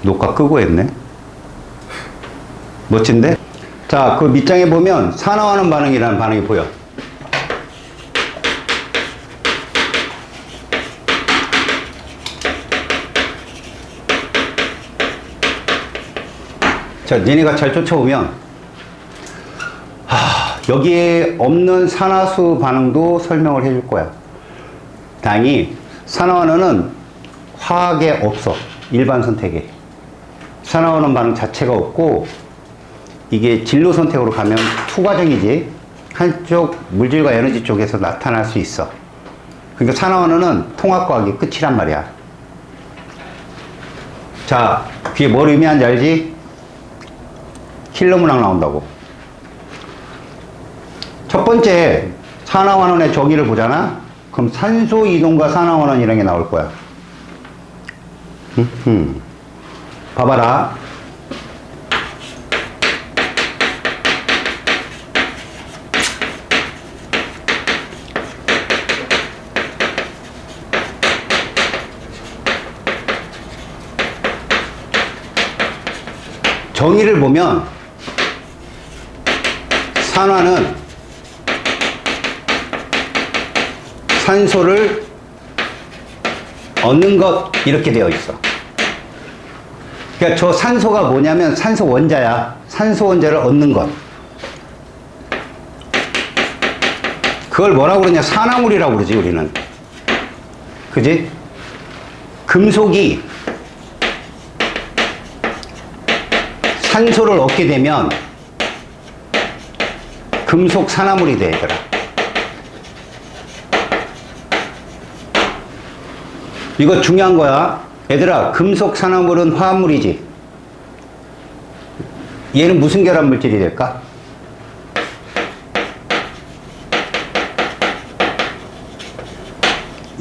녹화 끄고 했네. 멋진데? 자, 그 밑장에 보면 산화하는 반응이라는 반응이 보여. 자, 니네가 잘 쫓아오면 여기에 없는 산화수 반응도 설명을 해줄 거야. 다행히 산화원은 화학에 없어. 일반 선택에. 산화원은 반응 자체가 없고, 이게 진로 선택으로 가면 투 과정이지. 한쪽 물질과 에너지 쪽에서 나타날 수 있어. 그러니까 산화원은 통합과학이 끝이란 말이야. 자, 그게 뭘 의미하는지 알지? 킬러 문항 나온다고. 첫 번째, 산화환원의 정의를 보잖아? 그럼 산소 이동과 산화환원이라는 게 나올 거야. 봐봐라. 정의를 보면 산화는 산소를 얻는 것 이렇게 되어 있어. 그러니까 저 산소가 뭐냐면 산소 원자야. 산소 원자를 얻는 것. 그걸 뭐라고 그러냐? 산화물이라고 그러지 우리는. 그지? 금속이 산소를 얻게 되면 금속 산화물이 돼 얘들아. 이거 중요한 거야. 얘들아, 금속 산화물은 화합물이지. 얘는 무슨 결합 물질이 될까?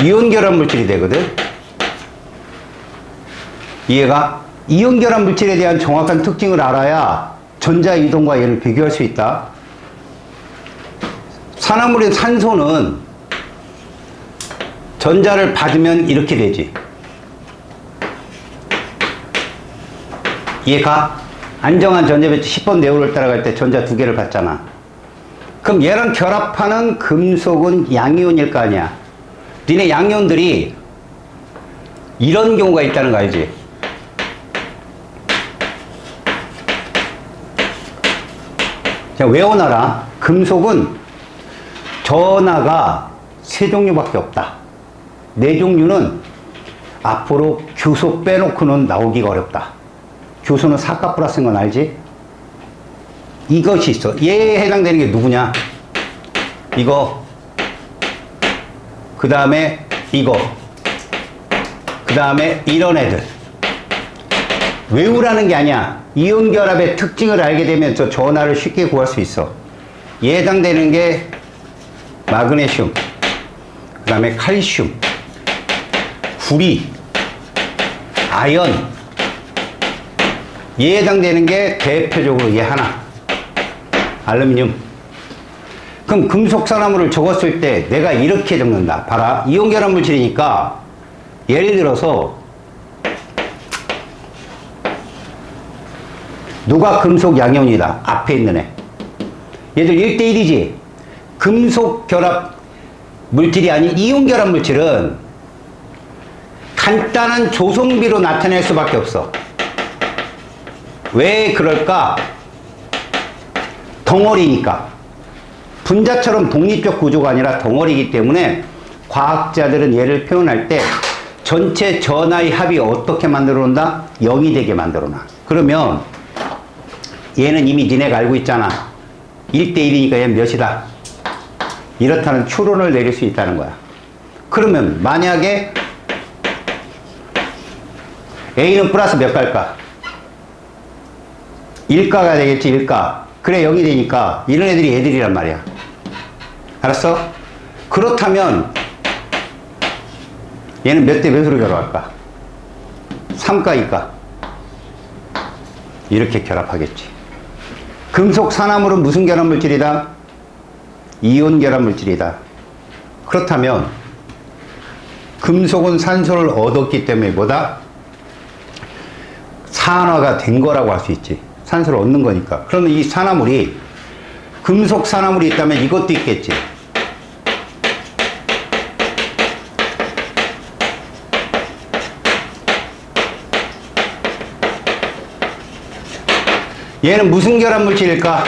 이온 결합 물질이 되거든. 이해가? 이온 결합 물질에 대한 정확한 특징을 알아야 전자 이동과 얘를 비교할 수 있다. 산화물인 산소는 전자를 받으면 이렇게 되지. 얘가 안정한 전자 배치 10번 네오를 따라갈 때 전자 2개를 받잖아. 그럼 얘랑 결합하는 금속은 양이온일 거 아니야. 니네 양이온들이 이런 경우가 있다는 거 알지? 자, 외워놔라. 금속은 전하가 3종류밖에 없다. 4종류는 앞으로 규소 빼놓고는 나오기가 어렵다. 규소는 사가 플러스인 건 알지? 이것이 있어. 얘에 해당되는 게 누구냐? 이거, 그 다음에 이거, 그 다음에 이런 애들. 외우라는 게 아니야. 이온 결합의 특징을 알게 되면 저 전하를 쉽게 구할 수 있어. 얘에 해당되는 게 마그네슘, 그 다음에 칼슘, 구리, 아연. 얘에 해당되는 게 대표적으로 얘 하나. 알루미늄. 그럼 금속 산화물을 적었을 때 내가 이렇게 적는다. 봐라. 이온 결합 물질이니까 예를 들어서 누가 금속 양이온이다. 앞에 있는 애. 얘들 1대1이지. 금속 결합 물질이 아닌 이온 결합 물질은 간단한 조성비로 나타낼 수밖에 없어. 왜 그럴까? 덩어리니까. 분자처럼 독립적 구조가 아니라 덩어리이기 때문에 과학자들은 얘를 표현할 때 전체 전하의 합이 어떻게 만들어 놓는다? 0이 되게 만들어 놔. 그러면 얘는 이미 니네가 알고 있잖아. 1대1이니까 얘는 몇이다. 이렇다는 추론을 내릴 수 있다는 거야. 그러면 만약에 A는 플러스 몇 갈까? 1가가 되겠지, 1가. 그래, 0이 되니까 이런 애들이 얘들이란 말이야. 알았어? 그렇다면 얘는 몇 대 몇으로 결합할까? 3가, 2가. 이렇게 결합하겠지. 금속 산화물은 무슨 결합 물질이다? 이온 결합 물질이다. 그렇다면 금속은 산소를 얻었기 때문에 뭐다? 산화가 된 거라고 할 수 있지. 산소를 얻는 거니까. 그러면 이 산화물이 금속 산화물이 있다면 이것도 있겠지. 얘는 무슨 결합 물질일까?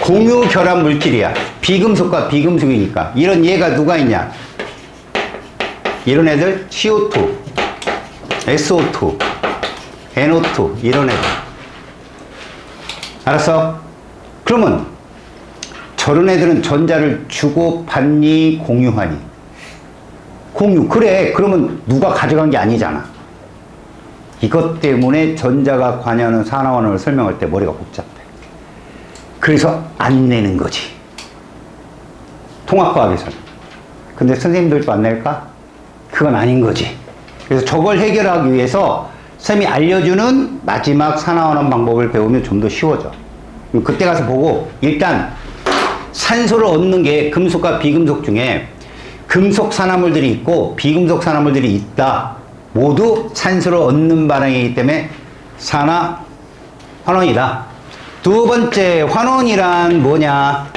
공유 결합 물질이야. 비금속과 비금속이니까. 이런 얘가 누가 있냐? 이런 애들 CO2, SO2, NO2 이런 애들. 알았어? 그러면 저런 애들은 전자를 주고 받니 공유하니? 공유. 그래. 그러면 누가 가져간 게 아니잖아. 이것 때문에 전자가 관여하는 산화원을 설명할 때 머리가 복잡해. 그래서 안 내는 거지. 통합과학에서는. 근데 선생님들도 안 낼까? 그건 아닌 거지. 그래서 저걸 해결하기 위해서 쌤이 알려주는 마지막 산화원원 방법을 배우면 좀 더 쉬워져. 그때 가서 보고 일단 산소를 얻는 게 금속과 비금속 중에 금속 산화물들이 있고 비금속 산화물들이 있다. 모두 산소를 얻는 반응이기 때문에 산화환원이다. 두 번째, 환원이란 뭐냐?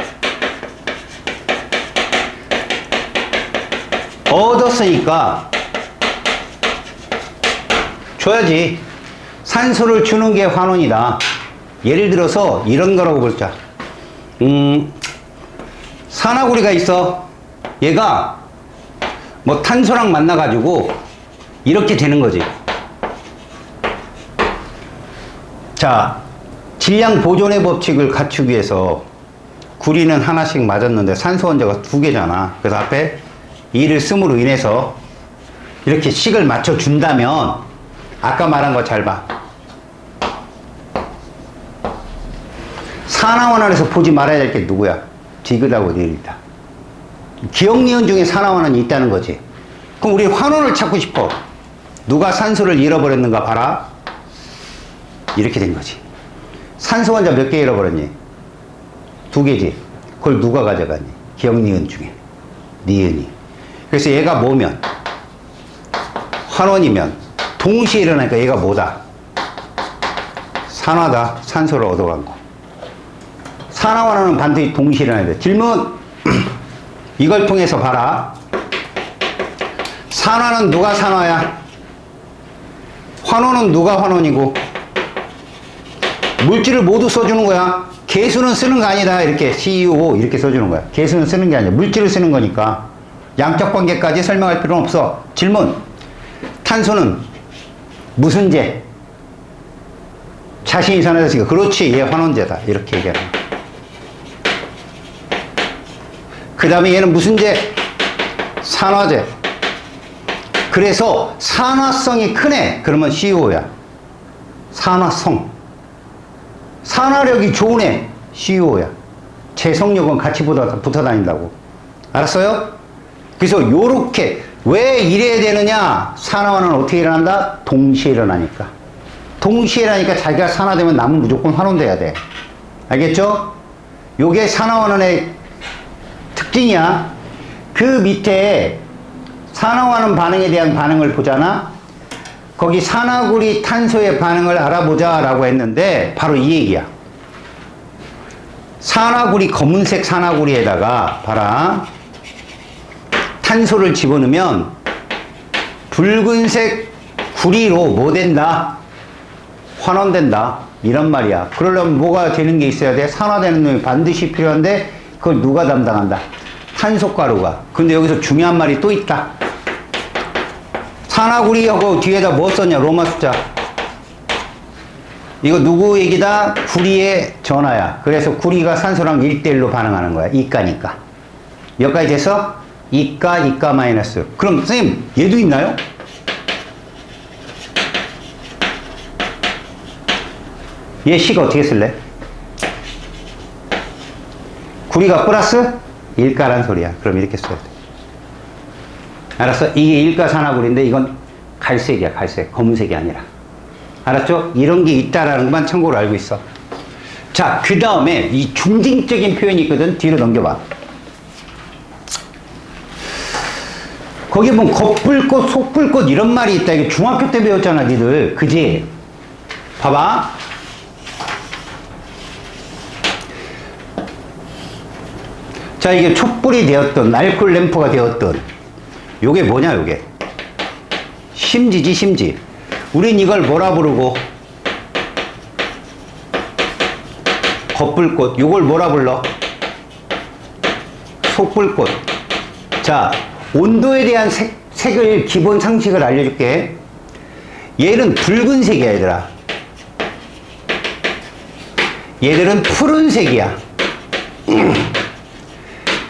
얻었으니까 줘야지. 산소를 주는 게 환원이다. 예를 들어서 이런 거라고 보자. 산화구리가 있어. 얘가 뭐 탄소랑 만나가지고 이렇게 되는 거지. 자, 질량 보존의 법칙을 갖추기 위해서 구리는 하나씩 맞았는데 산소 원자가 2개잖아. 그래서 앞에 2를 씀으로 인해서 이렇게 식을 맞춰준다면 아까 말한 거 잘 봐. 산화원안에서 보지 말아야 될 게 누구야? 디귿하고 니은이다. 기억, 니은 중에 산화원안이 있다는 거지. 그럼 우리 환원을 찾고 싶어. 누가 산소를 잃어버렸는가 봐라. 이렇게 된 거지. 산소 원자 몇 개 잃어버렸니? 2개지. 그걸 누가 가져갔니? 기억, 니은 중에. 니은이. 그래서 얘가 뭐면? 환원이면 동시에 일어나니까 얘가 뭐다? 산화다. 산소를 얻어간 거. 산화환원은 반드시 동시에 일어나야 돼. 질문! 이걸 통해서 봐라. 산화는 누가 산화야? 환원은 누가 환원이고? 물질을 모두 써주는 거야. 개수는 쓰는 거 아니다. 이렇게 CU 이렇게 써주는 거야. 개수는 쓰는 게 아니야. 물질을 쓰는 거니까. 양적 관계까지 설명할 필요는 없어. 질문. 탄소는 무슨 제? 자신이 산화됐으니까 그렇지. 얘 환원제다. 이렇게 얘기하는 거야. 그 다음에 얘는 무슨 제? 산화제. 그래서 산화성이 크네. 그러면 CO야. 산화성. 산화력이 좋은 애. CO야. 재성력은 같이 붙어 다닌다고. 알았어요? 그래서 요렇게 왜 이래야 되느냐? 산화원은 어떻게 일어난다? 동시에 일어나니까. 동시에 일어나니까 자기가 산화되면 남은 무조건 환원돼야 돼. 알겠죠? 요게 산화원의 특징이야. 그 밑에 산화하는 반응에 대한 반응을 보잖아. 거기 산화구리 탄소의 반응을 알아보자 라고 했는데 바로 이 얘기야. 산화구리, 검은색 산화구리에다가 봐라. 탄소를 집어넣으면 붉은색 구리로 뭐 된다? 환원된다. 이런 말이야. 그러려면 뭐가 되는 게 있어야 돼? 산화되는 놈이 반드시 필요한데 그걸 누가 담당한다? 탄소가루가. 근데 여기서 중요한 말이 또 있다. 산화구리하고 뒤에다 뭐 썼냐? 로마 숫자. 이거 누구 얘기다? 구리의 전하야. 그래서 구리가 산소랑 1대1로 반응하는 거야. 이가니까. 몇 가지 됐어? 이가, 이가 마이너스. 그럼 선생님 얘도 있나요? 얘 식 어떻게 쓸래? 구리가 플러스 일가란 소리야. 그럼 이렇게 써야 돼. 알았어? 이게 일가산화구리인데 이건 갈색이야. 갈색. 검은색이 아니라. 알았죠? 이런 게 있다라는 것만 참고로 알고 있어. 자, 그 다음에 이 중딩적인 표현이 있거든. 뒤로 넘겨봐. 거기 보면 겉불꽃, 속불꽃 이런 말이 있다. 이게 중학교 때 배웠잖아, 니들. 그지? 봐봐. 자, 이게 촛불이 되었던, 알코올 램프가 되었던, 요게 뭐냐, 요게. 심지지, 심지. 우린 이걸 뭐라 부르고, 겉불꽃, 요걸 뭐라 불러? 속불꽃. 자, 온도에 대한 색을, 기본 상식을 알려줄게. 얘는 붉은색이야, 얘들아. 얘들은 푸른색이야.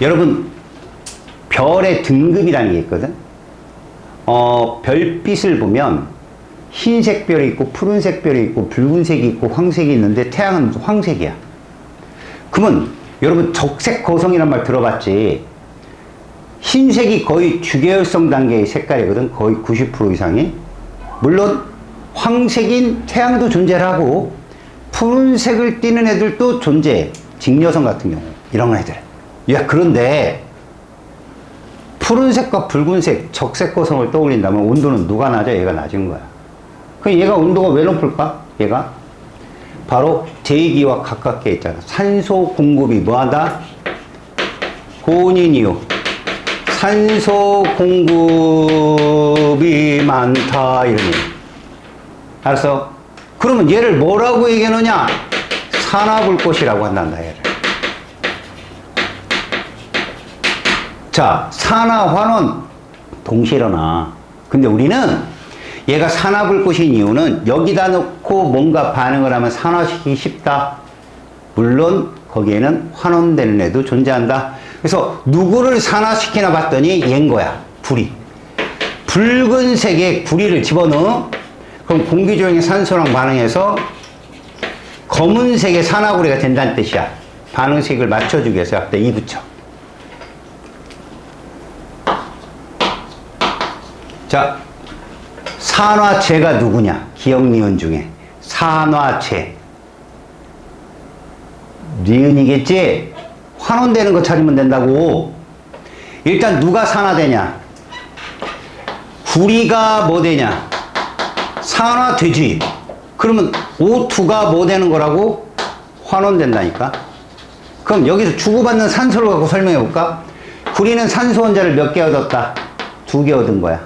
여러분, 별의 등급이라는 게 있거든. 별빛을 보면 흰색 별이 있고 푸른색 별이 있고 붉은색이 있고 황색이 있는데 태양은 황색이야. 그러면 여러분 적색 거성이란 말 들어봤지? 흰색이 거의 주계열성 단계의 색깔이거든. 거의 90% 이상이. 물론 황색인 태양도 존재를 하고 푸른색을 띠는 애들도 존재해. 직녀성 같은 경우 이런 애들. 야, 그런데 푸른색과 붉은색 적색 거성을 떠올린다면 온도는 누가 낮아? 얘가 낮은 거야. 그럼 얘가 온도가 왜 높을까? 얘가 바로 대기와 가깝게 있잖아. 산소 공급이 뭐하다? 고온인 이유. 산소 공급이 많다, 이런 얘기. 알았어? 그러면 얘를 뭐라고 얘기하느냐? 산화불꽃이라고 한단다, 얘를. 자, 산화, 환원 동시에 일어나. 근데 우리는 얘가 산화불꽃인 이유는 여기다 놓고 뭔가 반응을 하면 산화시키기 쉽다. 물론 거기에는 환원되는 애도 존재한다. 그래서 누구를 산화시키나 봤더니 얘인 거야. 구리. 붉은색에 구리를 집어넣어. 그럼 공기 중에 산소랑 반응해서 검은색의 산화구리가 된다는 뜻이야. 반응식을 맞춰주기 위해서 앞에 이 붙여. 자, 산화체가 누구냐? 기억 니은 중에 산화체. 니은이겠지? 환원되는 거 찾으면 된다고. 일단 누가 산화되냐? 구리가 뭐 되냐? 산화되지. 그러면 O2가 뭐 되는 거라고? 환원된다니까. 그럼 여기서 주고받는 산소를 갖고 설명해 볼까? 구리는 산소 원자를 몇 개 얻었다? 2개 얻은 거야.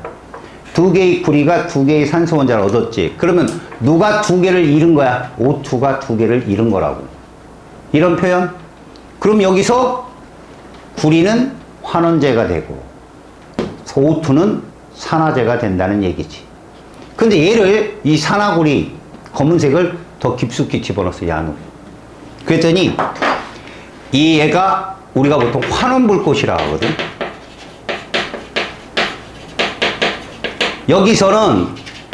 2개의 구리가 2개의 산소 원자를 얻었지. 그러면 누가 2개를 잃은 거야? O2가 2개를 잃은 거라고. 이런 표현? 그럼 여기서 구리는 환원제가 되고 O2는 산화제가 된다는 얘기지. 근데 얘를, 이 산화구리 검은색을 더 깊숙이 집어넣었어, 이 안으로. 그랬더니 이 얘가 우리가 보통 환원불꽃이라 하거든. 여기서는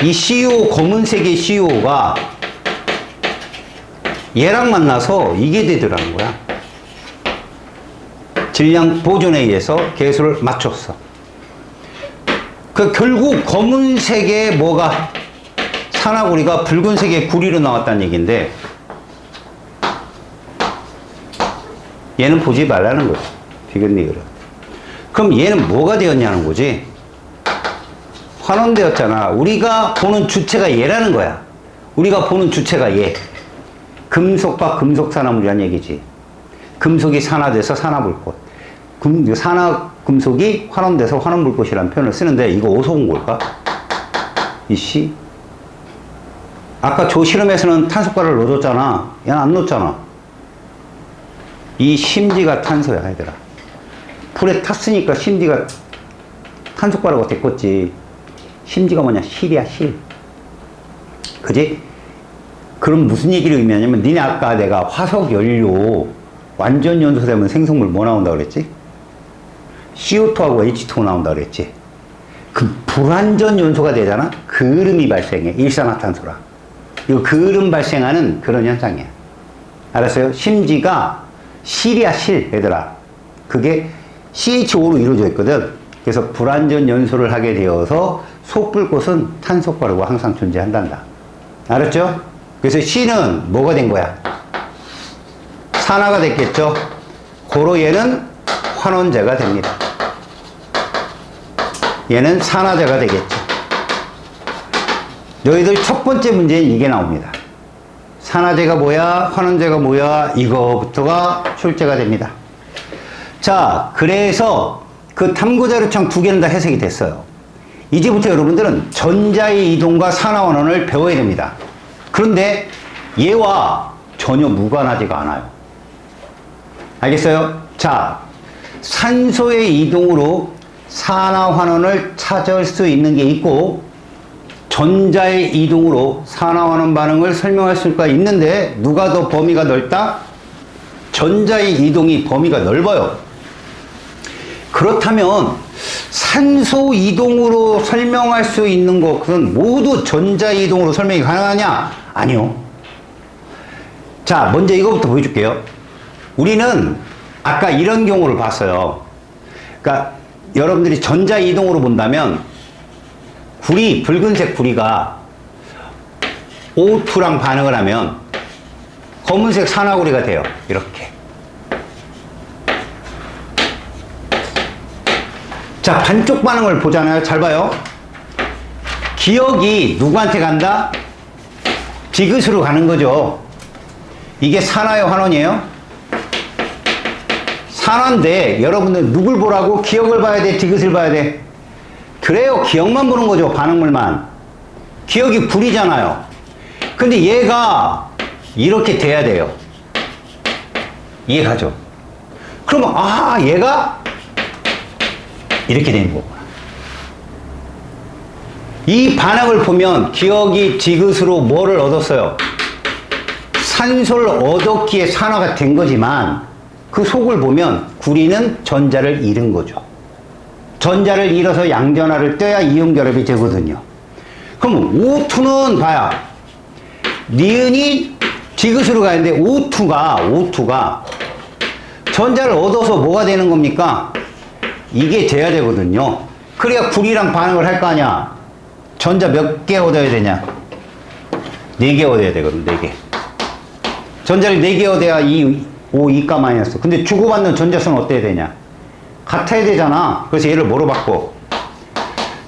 이 CO, 검은색의 CO가 얘랑 만나서 이게 되더라는 거야. 질량 보존에 의해서 계수를 맞췄어. 그 결국 검은색의 뭐가 산화구리가 붉은색의 구리로 나왔다는 얘기인데 얘는 보지 말라는 거야. 비근니글은. 그럼 얘는 뭐가 되었냐는 거지. 환원되었잖아. 우리가 보는 주체가 얘라는 거야. 우리가 보는 주체가 얘. 금속과 금속산화물이라는 얘기지. 금속이 산화돼서 산화불꽃. 산화금속이 환원돼서 환원불꽃이라는 표현을 쓰는데 이거 어디서 온 걸까? 이 씨. 아까 조 실험에서는 탄소가를 넣어줬잖아. 얘는 안 넣었잖아. 이 심지가 탄소야, 얘들아. 불에 탔으니까 심지가 탄소가루가 됐겠지. 심지가 뭐냐? 실이야, 실. 그지? 그럼 무슨 얘기를 의미하냐면, 니네 아까 내가 화석 연료 완전 연소되면 생성물 뭐 나온다 그랬지? CO2하고 H2O 나온다 그랬지? 그 불완전 연소가 되잖아? 그름이 발생해. 일산화탄소라. 이거 그름 발생하는 그런 현상이야. 알았어요? 심지가 실이야, 실, 얘들아. 그게 CH5로 이루어져 있거든. 그래서 불완전 연소를 하게 되어서 속불꽃은 탄소가루가 항상 존재한단다. 알았죠? 그래서 C는 뭐가 된 거야? 산화가 됐겠죠? 고로 얘는 환원제가 됩니다. 얘는 산화제가 되겠죠. 너희들 첫 번째 문제는 이게 나옵니다. 산화제가 뭐야? 환원제가 뭐야? 이거부터가 출제가 됩니다. 자, 그래서 그 탐구자료창 두 개는 다 해석이 됐어요. 이제부터 여러분들은 전자의 이동과 산화환원을 배워야 됩니다. 그런데 얘와 전혀 무관하지가 않아요. 알겠어요? 자, 산소의 이동으로 산화환원을 찾을 수 있는 게 있고, 전자의 이동으로 산화환원 반응을 설명할 수가 있는데, 누가 더 범위가 넓다? 전자의 이동이 범위가 넓어요. 그렇다면 산소 이동으로 설명할 수 있는 것, 그건 모두 전자 이동으로 설명이 가능하냐? 아니요. 자, 먼저 이거부터 보여줄게요. 우리는 아까 이런 경우를 봤어요. 그러니까 여러분들이 전자 이동으로 본다면 구리, 붉은색 구리가 O2랑 반응을 하면 검은색 산화구리가 돼요. 이렇게. 자, 반쪽 반응을 보잖아요. 잘 봐요. 기억이 누구한테 간다? 디귿으로 가는 거죠. 이게 산화예요, 환원이에요? 산화인데 여러분들 누굴 보라고? 기억을 봐야 돼, 디귿을 봐야 돼? 그래요. 기억만 보는 거죠. 반응물만. 기억이 불이잖아요. 근데 얘가 이렇게 돼야 돼요. 이해가죠? 그러면 아, 얘가 이렇게 되는 거구나. 이 반응을 보면 기억이 디귿으로 뭐를 얻었어요? 산소를 얻었기에 산화가 된 거지만 그 속을 보면 구리는 전자를 잃은 거죠. 전자를 잃어서 양전하를 떼야 이온 결합이 되거든요. 그럼 O2는 봐야 니은이 디귿으로 가는데 O2가 전자를 얻어서 뭐가 되는 겁니까? 이게 돼야 되거든요. 그래야 구리랑 반응을 할 거 아니야. 전자 몇 개 얻어야 되냐? 4개 얻어야 되거든. 4개. 전자를 4개 얻어야 O, 2가 마이너스. 근데 주고받는 전자수는 어때야 되냐? 같아야 되잖아. 그래서 얘를 뭐로 바꿔?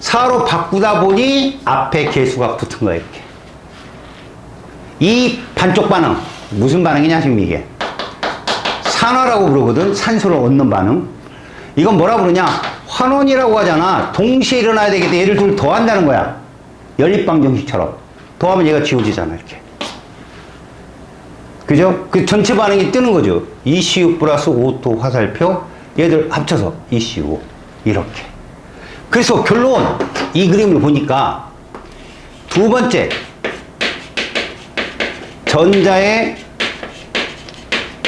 4로 바꾸다 보니 앞에 개수가 붙은 거야. 이렇게. 이 반쪽 반응 무슨 반응이냐 지금 이게? 산화라고 부르거든. 산소를 얻는 반응. 이건 뭐라 부르냐? 환원이라고 하잖아. 동시에 일어나야 되기 때문에 얘를 둘 더한다는 거야. 연립방정식처럼. 더하면 얘가 지워지잖아. 이렇게. 그죠? 그 전체 반응이 뜨는 거죠. ECU 플러스 O2 화살표. 얘들 합쳐서 ECU. 이렇게. 그래서 결론. 이 그림을 보니까 두 번째. 전자의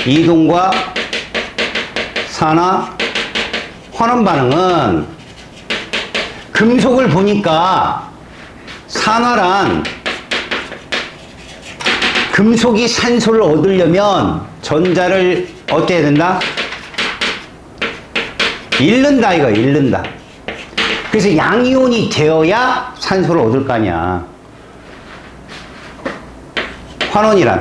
이동과 산화 환원 반응은 금속을 보니까 산화란 금속이 산소를 얻으려면 전자를 어떻게 해야 된다? 잃는다 이거 잃는다. 그래서 양이온이 되어야 산소를 얻을 거 아니야. 환원이란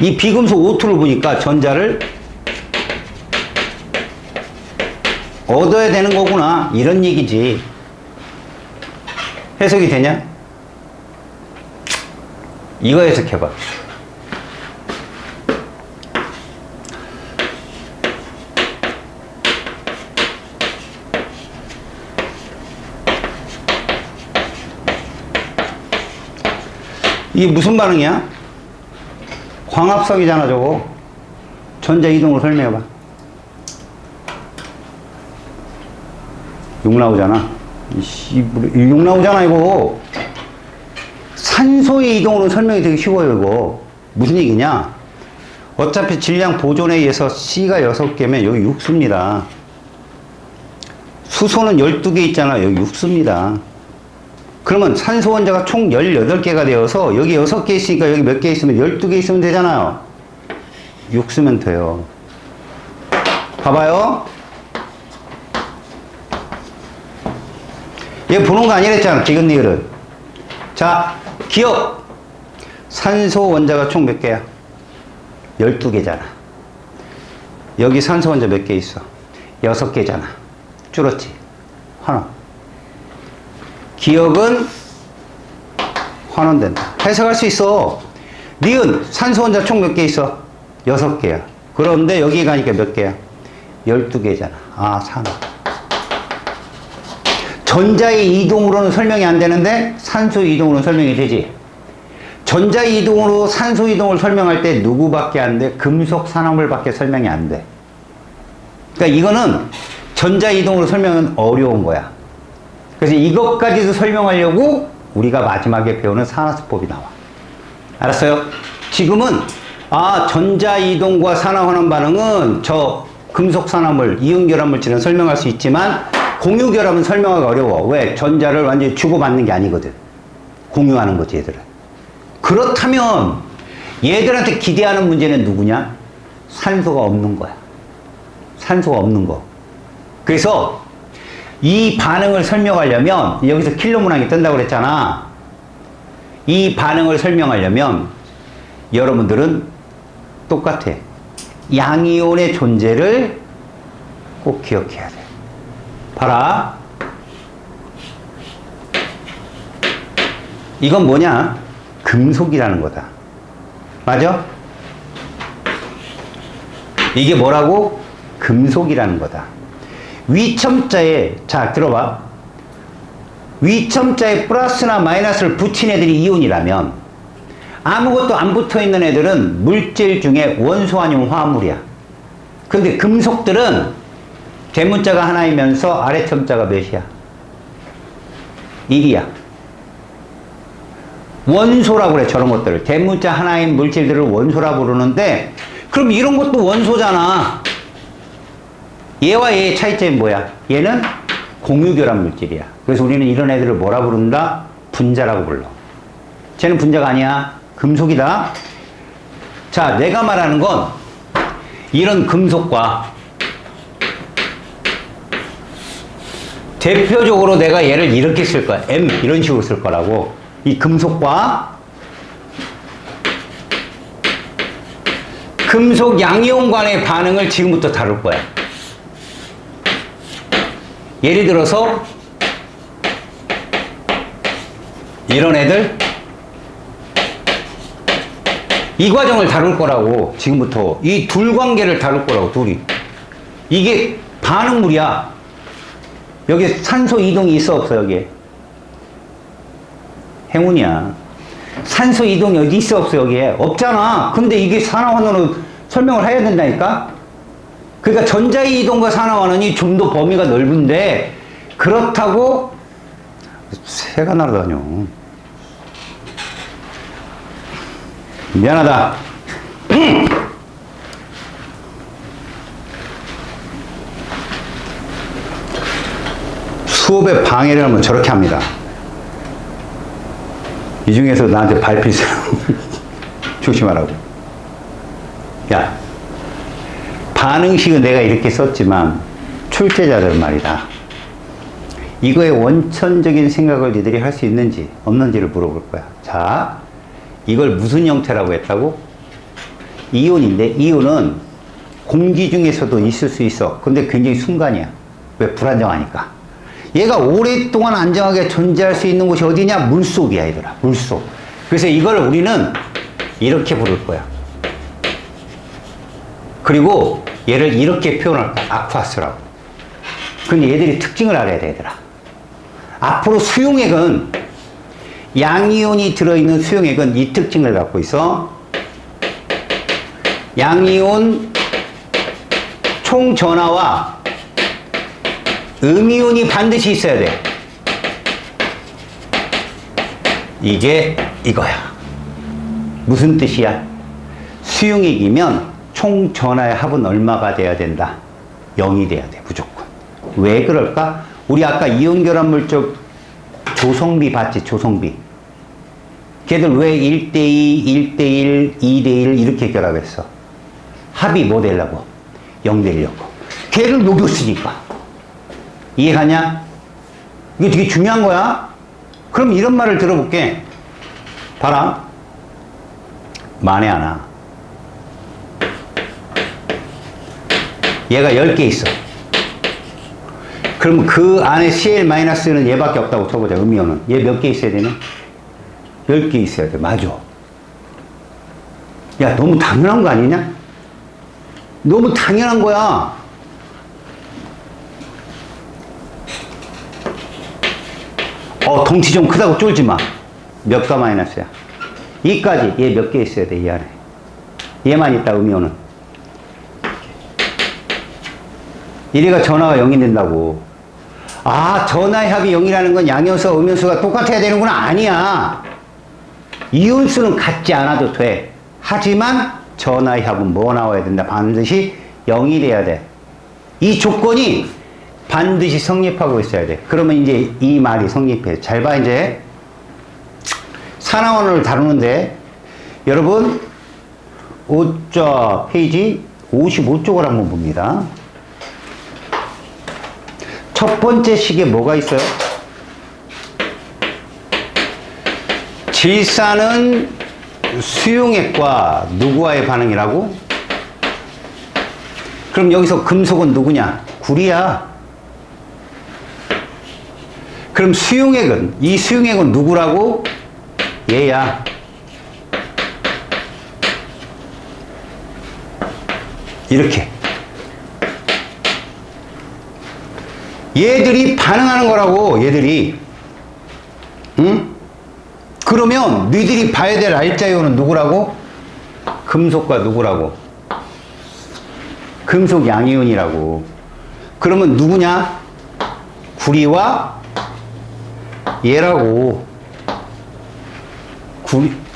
이 비금속 O2를 보니까 전자를 얻어야 되는 거구나 이런 얘기지. 해석이 되냐? 이거 해석해봐. 이게 무슨 반응이야? 광합성이잖아 저거. 전자 이동을 설명해봐. 6 나오잖아. 6 나오잖아 이거. 산소의 이동으로 설명이 되게 쉬워요 이거. 무슨 얘기냐? 어차피 질량 보존에 의해서 C가 6개면 여기 육수입니다. 수소는 12개 있잖아. 여기 육수입니다. 그러면 산소 원자가 총 18개가 되어서 여기 6개 있으니까 여기 몇 개 있으면 12개 있으면 되잖아요. 육수면 돼요. 봐봐요. 얘 보는 거 아니랬잖아. 디귿 리을은. 자, 기억. 산소 원자가 총 몇 개야? 12개잖아. 여기 산소 원자 몇 개 있어? 6개잖아. 줄었지. 환원. 기억은 환원된다. 해석할 수 있어. 니은 산소 혼자 총 몇 개 있어? 6개야. 그런데 여기 가니까 몇 개야? 12개잖아. 아, 산화. 전자의 이동으로는 설명이 안 되는데 산소 이동으로는 설명이 되지. 전자 이동으로 산소 이동을 설명할 때 누구밖에 안 돼? 금속 산화물밖에 설명이 안 돼. 그러니까 이거는 전자 이동으로 설명은 어려운 거야. 그래서 이것까지도 설명하려고 우리가 마지막에 배우는 산화수법이 나와. 알았어요? 지금은 전자 이동과 산화환원 반응은 저 금속 산화물, 이온 결합 물질은 설명할 수 있지만 공유 결합은 설명하기 어려워. 왜? 전자를 완전히 주고받는 게 아니거든. 공유하는 거지, 얘들은. 그렇다면 얘들한테 기대하는 문제는 누구냐? 산소가 없는 거야. 산소가 없는 거. 그래서 이 반응을 설명하려면 여기서 킬러 문항이 뜬다고 그랬잖아. 이 반응을 설명하려면 여러분들은 똑같아. 양이온의 존재를 꼭 기억해야 돼. 봐라. 이건 뭐냐? 금속이라는 거다. 맞아? 이게 뭐라고? 금속이라는 거다. 위첨자에, 자, 들어봐. 위첨자에 플러스나 마이너스를 붙인 애들이 이온이라면 아무것도 안 붙어 있는 애들은 물질 중에 원소 아니면 화합물이야. 근데 금속들은 대문자가 하나이면서 아래첨자가 몇이야? 1이야. 원소라고 그래, 저런 것들을. 대문자 하나인 물질들을 원소라고 부르는데, 그럼 이런 것도 원소잖아. 얘와 얘의 차이점이 뭐야? 얘는 공유결합 물질이야. 그래서 우리는 이런 애들을 뭐라 부른다? 분자라고 불러. 쟤는 분자가 아니야. 금속이다. 자, 내가 말하는 건 이런 금속과 대표적으로 내가 얘를 이렇게 쓸 거야. M 이런 식으로 쓸 거라고. 이 금속과 금속 양이온 간의 반응을 지금부터 다룰 거야. 예를 들어서 이런 애들 이 과정을 다룰 거라고. 지금부터 이 둘 관계를 다룰 거라고. 둘이 이게 반응물이야. 여기 산소 이동이 있어 없어? 여기에 행운이야. 산소 이동이 어디 있어 없어? 여기에 없잖아. 근데 이게 산화환원으로 설명을 해야 된다니까. 그러니까 전자의 이동과 산화환원이 좀 더 범위가 넓은데 그렇다고 새가 날아다녀. 미안하다. 수업에 방해를 하면 저렇게 합니다. 이 중에서 나한테 발필 사람 조심하라고. 야, 반응식은 내가 이렇게 썼지만 출제자들 말이다. 이거의 원천적인 생각을 니들이 할 수 있는지 없는지를 물어볼 거야. 자, 이걸 무슨 형태라고 했다고? 이온인데, 이온은 공기 중에서도 있을 수 있어. 근데 굉장히 순간이야. 왜? 불안정하니까. 얘가 오랫동안 안정하게 존재할 수 있는 곳이 어디냐? 물속이야, 얘들아. 물속. 그래서 이걸 우리는 이렇게 부를 거야. 그리고 얘를 이렇게 표현할 거야. 아쿠아스라고. 근데 얘들이 특징을 알아야 돼, 얘들아. 앞으로 수용액은, 양이온이 들어있는 수용액은 이 특징을 갖고 있어. 양이온 총전하와 음이온이 반드시 있어야 돼. 이게 이거야. 무슨 뜻이야? 수용액이면 총 전하의 합은 얼마가 돼야 된다? 0이 돼야 돼, 무조건. 왜 그럴까? 우리 아까 이온 결합물 쪽 조성비 봤지, 조성비. 걔들 왜 1대2, 1대1, 2대1 이렇게 결합했어? 합이 뭐 되려고? 0 되려고. 걔를 녹였으니까. 이해가냐? 이게 되게 중요한 거야. 그럼 이런 말을 들어볼게. 봐라. 만에 하나. 얘가 10개 있어. 그럼 그 안에 Cl-는 얘밖에 없다고 쳐보자. 음이온은. 얘 몇 개 있어야 되냐? 10개 있어야 돼. 맞아. 야, 너무 당연한 거 아니냐? 너무 당연한 거야. 덩치 좀 크다고 쫄지 마. 몇 가 마이너스야? 2까지. 얘 몇 개 있어야 돼, 이 안에. 얘만 있다, 음이온은. 1위가 전하가 0이 된다고. 아, 전하의 합이 0이라는 건 양연수와 음연수가 똑같아야 되는구나. 아니야. 이온수는 같지 않아도 돼. 하지만 전하의 합은 뭐 나와야 된다? 반드시 0이 돼야 돼. 이 조건이 반드시 성립하고 있어야 돼. 그러면 이제 이 말이 성립해. 잘 봐, 이제. 산화원을 다루는데, 여러분, 5자 페이지 55쪽을 한번 봅니다. 첫 번째 식에 뭐가 있어요? 질산은 수용액과 누구와의 반응이라고? 그럼 여기서 금속은 누구냐? 구리야. 그럼 수용액은, 이 수용액은 누구라고? 얘야. 이렇게. 얘들이 반응하는 거라고, 얘들이. 응? 그러면 너희들이 봐야 될 알짜이온은 누구라고? 금속과 누구라고? 금속 양이온이라고. 그러면 누구냐? 구리와 얘라고.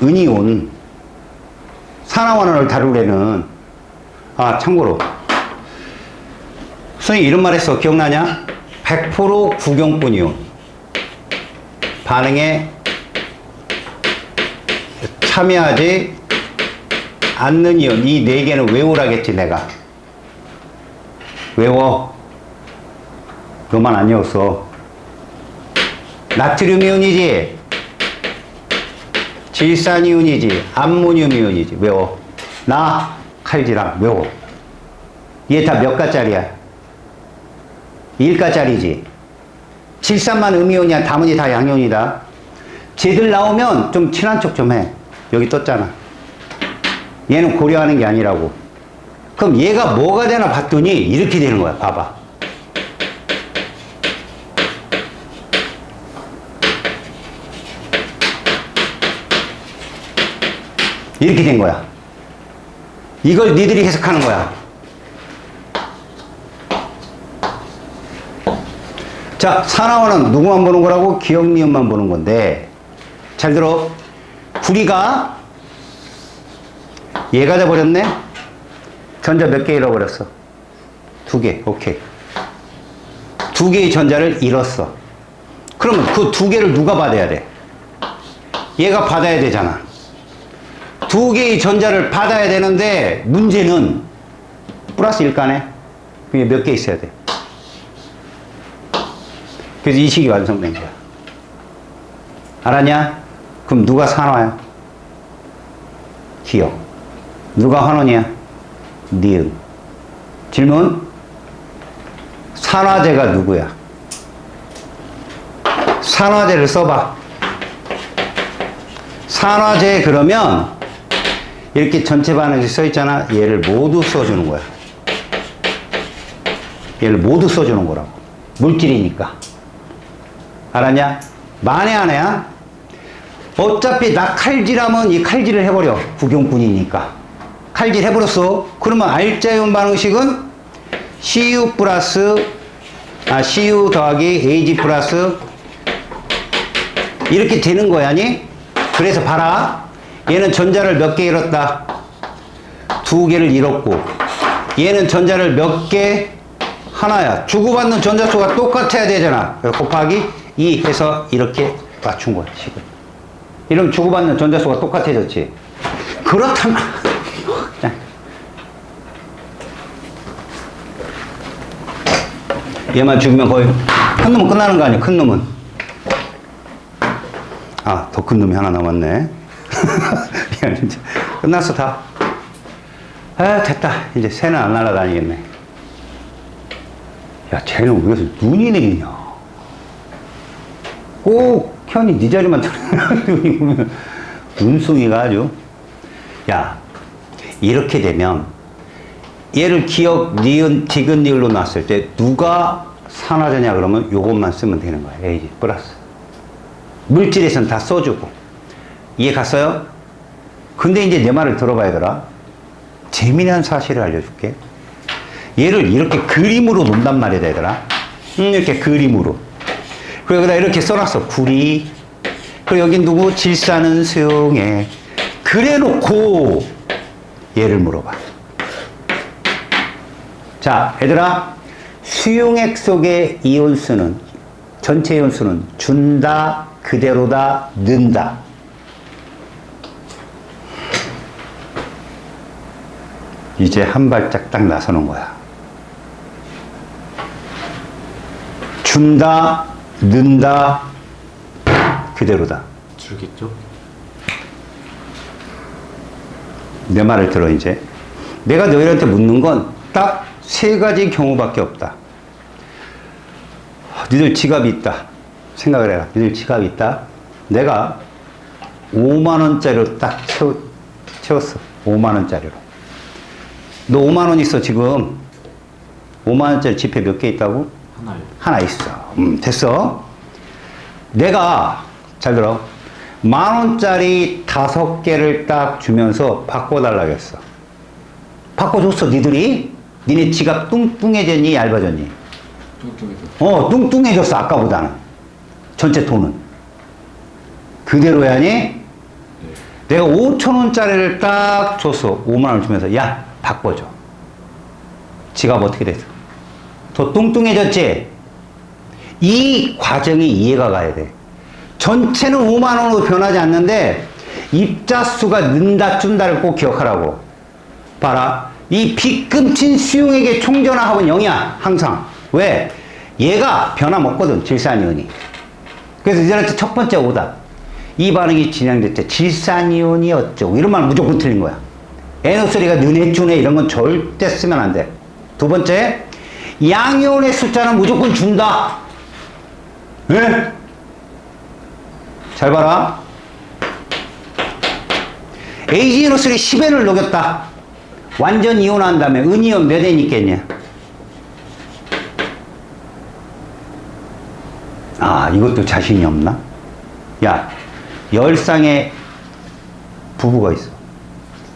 은이온. 산화원을 다루려는. 아, 참고로. 선생님 이런 말 했어. 기억나냐? 100% 구경꾼 이온. 반응에 참여하지 않는 이온. 이 네 개는 외우라겠지, 내가. 외워. 너만 안 외웠어. 나트륨 이온이지. 질산 이온이지. 암모늄 이온이지. 외워. 나, 칼지랑 외워. 얘 다 몇 가짜리야? 1가짜리지. 질산만 음이온이야. 나머지 다 양이온이다. 쟤들 나오면 좀 친한 척 좀 해. 여기 떴잖아. 얘는 고려하는 게 아니라고. 그럼 얘가 뭐가 되나 봤더니 이렇게 되는 거야. 봐봐. 이렇게 된 거야. 이걸 니들이 해석하는 거야. 자, 산화원은 누구만 보는 거라고? 기억니은만 보는 건데, 잘 들어. 구리가 얘 가져버렸네? 전자 몇 개 잃어버렸어? 2개. 오케이. 2개의 전자를 잃었어. 그러면 그 2개를 누가 받아야 돼? 얘가 받아야 되잖아. 2개의 전자를 받아야 되는데, 문제는 플러스 1가네? 그게 몇 개 있어야 돼? 그래서 이 식이 완성된 거야. 알았냐? 그럼 누가 산화야? 기억. 누가 환원이야? 니은. 질문? 산화제가 누구야? 산화제를 써봐. 산화제 그러면 이렇게 전체 반응이 써있잖아. 얘를 모두 써주는 거야. 얘를 모두 써주는 거라고. 물질이니까. 알았냐? 만에 하나야. 어차피 나 칼질하면 이 칼질을 해버려. 구경꾼이니까. 칼질 해버렸어. 그러면 알짜이온 반응식은 Cu 더하기 Ag 플러스 이렇게 되는 거야, 아니? 그래서 봐라. 얘는 전자를 몇 개 잃었다? 2개를 잃었고, 얘는 전자를 몇 개? 하나야. 주고받는 전자수가 똑같아야 되잖아. 곱하기 2 해서 이렇게 맞춘 거야, 식을. 이러면 주고받는 전자수가 똑같아졌지. 그렇다면, 얘만 죽이면 거의, 큰 놈은 끝나는 거 아니야, 큰 놈은. 아, 더 큰 놈이 하나 남았네. 끝났어, 다. 아, 됐다. 이제 새는 안 날아다니겠네. 야, 쟤는 왜 눈이 내리냐? 꼭 현이 네 자리만 눈이 보면 눈송이가 아주. 야, 이렇게 되면 얘를 기억, 니은, 디귿, 리을로 놨을 때 누가 산화제냐 그러면 요것만 쓰면 되는 거야. A 플러스. 물질에선 다 써주고. 이해 갔어요? 근데 이제 내 말을 들어봐야더라. 재미난 사실을 알려줄게. 얘를 이렇게 그림으로 논단 말이야, 얘들아. 이렇게 그림으로. 그리고 여기다 이렇게 써놨어. 구리. 그리고 여기 누구? 질산은 수용해. 그래 놓고 얘를 물어봐. 자, 얘들아. 수용액 속의 이온수는, 전체 이온수는 준다, 그대로다, 는다. 이제 한 발짝 딱 나서는 거야. 준다, 는다, 그대로다. 줄겠죠? 내 말을 들어, 이제. 내가 너희한테 묻는 건 딱 세 가지 경우밖에 없다. 니들 지갑이 있다. 생각을 해라. 니들 지갑이 있다. 내가 5만원짜리로 딱 채웠어. 5만원짜리로. 너 5만원 있어, 지금. 5만원짜리 지폐 몇 개 있다고? 하나요. 하나 있어. 됐어. 내가, 잘 들어. 10,000원짜리 5개를 딱 주면서 바꿔달라고 했어. 바꿔줬어, 니들이? 니네 지갑 뚱뚱해졌니, 얇아졌니? 뚱뚱해서. 뚱뚱해졌어, 아까보다는. 전체 돈은. 그대로야, 니? 네. 내가 5,000원짜리를 딱 줬어. 5만원 주면서, 야, 바꿔줘. 지갑 어떻게 됐어? 더 뚱뚱해졌지? 이 과정이 이해가 가야 돼. 전체는 5만원으로 변하지 않는데, 입자수가 는다, 준다를 꼭 기억하라고. 봐라. 이 빗금친 수용액의 총전화합은 0이야, 항상. 왜? 얘가 변함없거든, 질산이온이. 그래서 이제는 첫 번째 오답. 이 반응이 진행될 때 질산이온이 어쩌고 이런 말 무조건 틀린 거야. NO3가 느네, 주네 이런 건 절대 쓰면 안 돼. 두 번째, 양이온의 숫자는 무조건 준다. 네? 잘 봐라. AgNO3 10N을 녹였다. 완전 이온한 다음에 은이온 몇 N 있겠냐? 아, 이것도 자신이 없나? 야, 10쌍의 부부가 있어.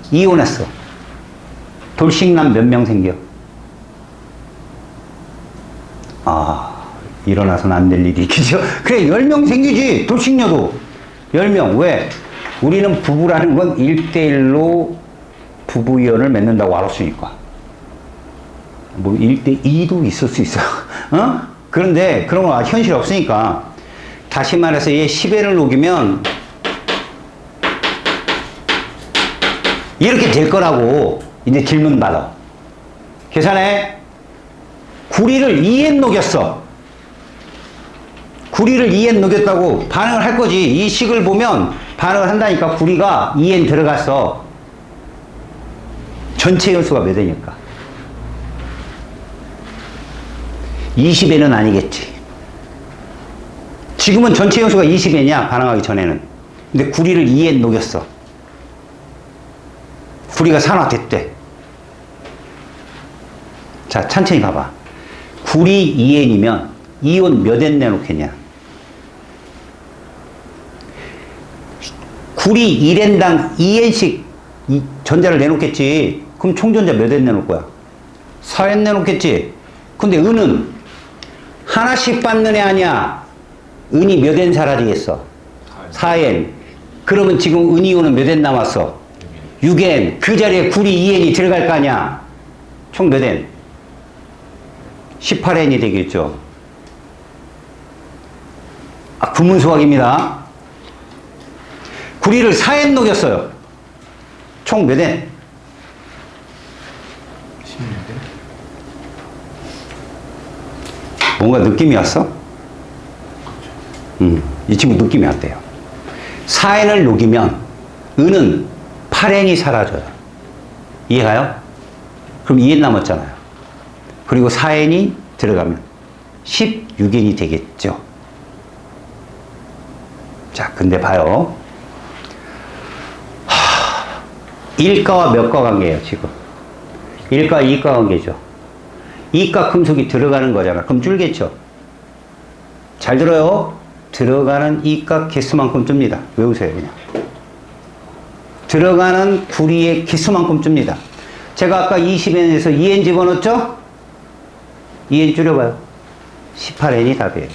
이혼했어. 돌싱남 몇 명 생겨? 아, 일어나서는 안 될 일이 있겠죠? 그래, 10명 생기지. 돌싱녀도. 10명. 왜? 우리는 부부라는 건 1대1로 부부이혼을 맺는다고 알았으니까. 뭐 1대2도 있을 수 있어. 어? 그런데 그런 거 현실이 없으니까. 다시 말해서 얘 10N을 녹이면 이렇게 될 거라고 이제 질문 받아. 계산해. 구리를 2N 녹였어. 구리를 2N 녹였다고 반응을 할 거지. 이 식을 보면 반응을 한다니까. 구리가 2N 들어갔어. 전체 연수가 몇 N일까? 20N은 아니겠지. 지금은 전체 연수가 20N이야, 반응하기 전에는. 근데 구리를 2N 녹였어. 구리가 산화됐대. 자, 천천히 봐봐. 구리 2N이면 이온 몇 N 내놓겠냐? 구리 1N당 2N씩 전자를 내놓겠지. 그럼 총전자 몇 N 내놓을 거야? 4N 내놓겠지. 근데 은은 하나씩 받는 애 아니야. 은이 몇 N 사라지겠어? 4N. 그러면 지금 은이온은 몇 N 남았어? 6N. 그 자리에 구리 2N이 들어갈 거 아니야. 총 몇 N? 18N이 되겠죠. 아, 구문수학입니다. 구리를 4N 녹였어요. 총 몇 N? 16N. 뭔가 느낌이 왔어? 이 친구 느낌이 왔대요. 4N을 녹이면 은은 8N이 사라져요. 이해가요? 그럼 2N 남았잖아요. 그리고 4N이 들어가면 16인이 되겠죠. 자, 근데 봐요. 일가와 몇가 관계예요, 지금? 일가, 이가 관계죠. 이가 금속이 들어가는 거잖아. 그럼 줄겠죠. 잘 들어요. 들어가는 이가 개수만큼 줍니다. 외우세요, 그냥. 들어가는 구리의 개수만큼 줍니다. 제가 아까 20n에서 2n 집어넣었죠? 2n 줄여봐요. 18n이 답이에요.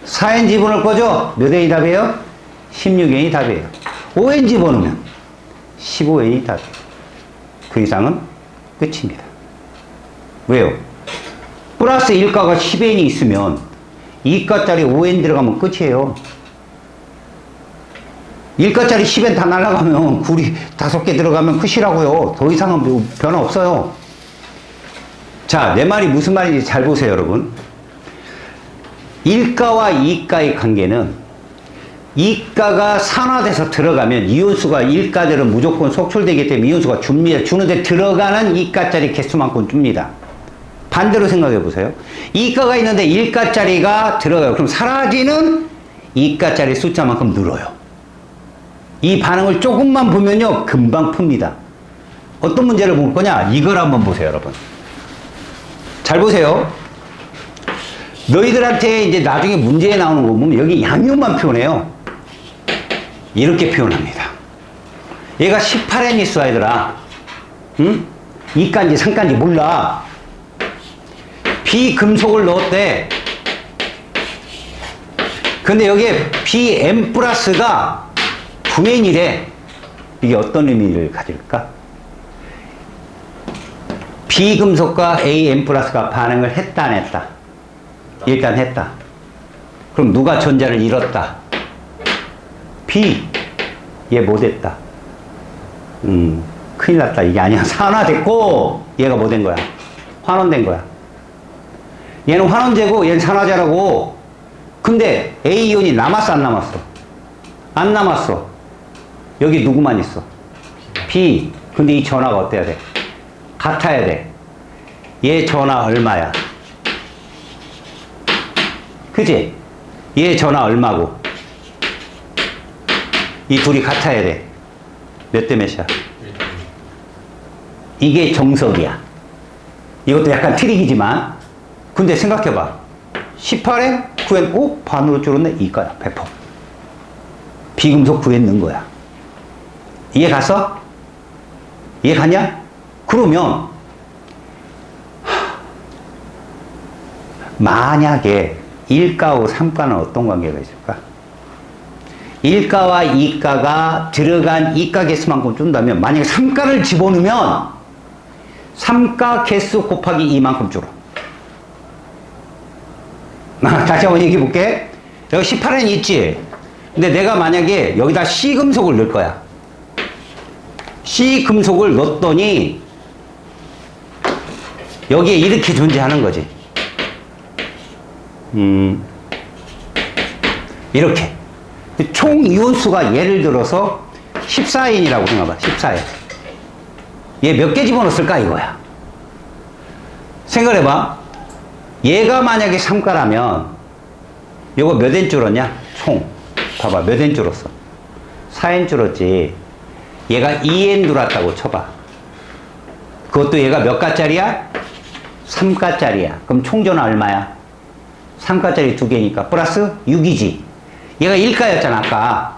4n 집어넣을 거죠? 몇 n이 답이에요? 16n이 답이에요. 5n 집어넣으면 15n이 답이에요. 그 이상은 끝입니다. 왜요? 플러스 1가가 10n이 있으면 2가짜리 5n 들어가면 끝이에요. 1가짜리 10n 다 날아가면 구리 5개 들어가면 끝이라고요. 더 이상은 변화 없어요. 자, 내 말이 무슨 말인지 잘 보세요, 여러분. 1가와 2가의 관계는 2가가 산화돼서 들어가면 이온수가 1가들은 무조건 속출되기 때문에 이온수가 줍니다. 주는데 들어가는 2가짜리 개수만큼 줍니다. 반대로 생각해 보세요. 2가가 있는데 1가짜리가 들어가요. 그럼 사라지는 2가짜리 숫자만큼 늘어요. 이 반응을 조금만 보면요, 금방 풉니다. 어떤 문제를 볼 거냐? 이걸 한번 보세요, 여러분. 잘 보세요. 너희들한테 이제 나중에 문제에 나오는 거 보면 여기 양면만 표현해요. 이렇게 표현합니다. 얘가 18n 있어, 얘들아. 응? 2가인지 3가인지 몰라. 비금속을 넣었대. 근데 여기에 Bm 플러스가 9n이래. 이게 어떤 의미를 가질까? 비금속과 Am 플러스가 반응을 했다, 안 했다? 일단 했다. 그럼 누가 전자를 잃었다? B. 얘 못했다. 큰일 났다. 이게 아니야. 산화됐고, 얘가 뭐 된 거야? 환원된 거야. 얘는 환원제고, 얘는 산화제라고. 근데 A이온이 남았어, 안 남았어? 안 남았어. 여기 누구만 있어? B. 근데 이 전화가 어때야 돼? 같아야 돼. 얘 전화 얼마야? 그지? 얘 전화 얼마고? 이 둘이 같아야 돼. 몇 대 몇이야? 이게 정석이야. 이것도 약간 트릭이지만. 근데 생각해봐. 18에 9엔, 오? 반으로 줄었네? 이거야, 100%. 비금속 9엔 넣은 거야. 이해 갔어? 이해 갔냐? 그러면, 만약에 1가하고 3가는 어떤 관계가 있을까? 1가와 2가가 들어간 2가 개수만큼 준다면, 만약에 3가를 집어넣으면 3가 개수 곱하기 2만큼 줄어. 다시 한번 얘기해 볼게. 여기 18n 있지? 근데 내가 만약에 여기다 C금속을 넣을 거야. C금속을 넣었더니 여기에 이렇게 존재하는 거지. 이렇게. 총 이온수가 예를 들어서 14n이라고 생각해봐. 14n. 얘 몇 개 집어넣었을까 이거야. 생각해봐. 얘가 만약에 3가라면 요거 몇 n 줄었냐? 총. 봐봐. 몇 n 줄었어? 4n 줄었지. 얘가 2n 들어왔다고 쳐봐. 그것도 얘가 몇 가짜리야? 3가짜리야. 그럼 총전화 얼마야? 3가짜리 2개니까 플러스 6이지. 얘가 1가였잖아 아까.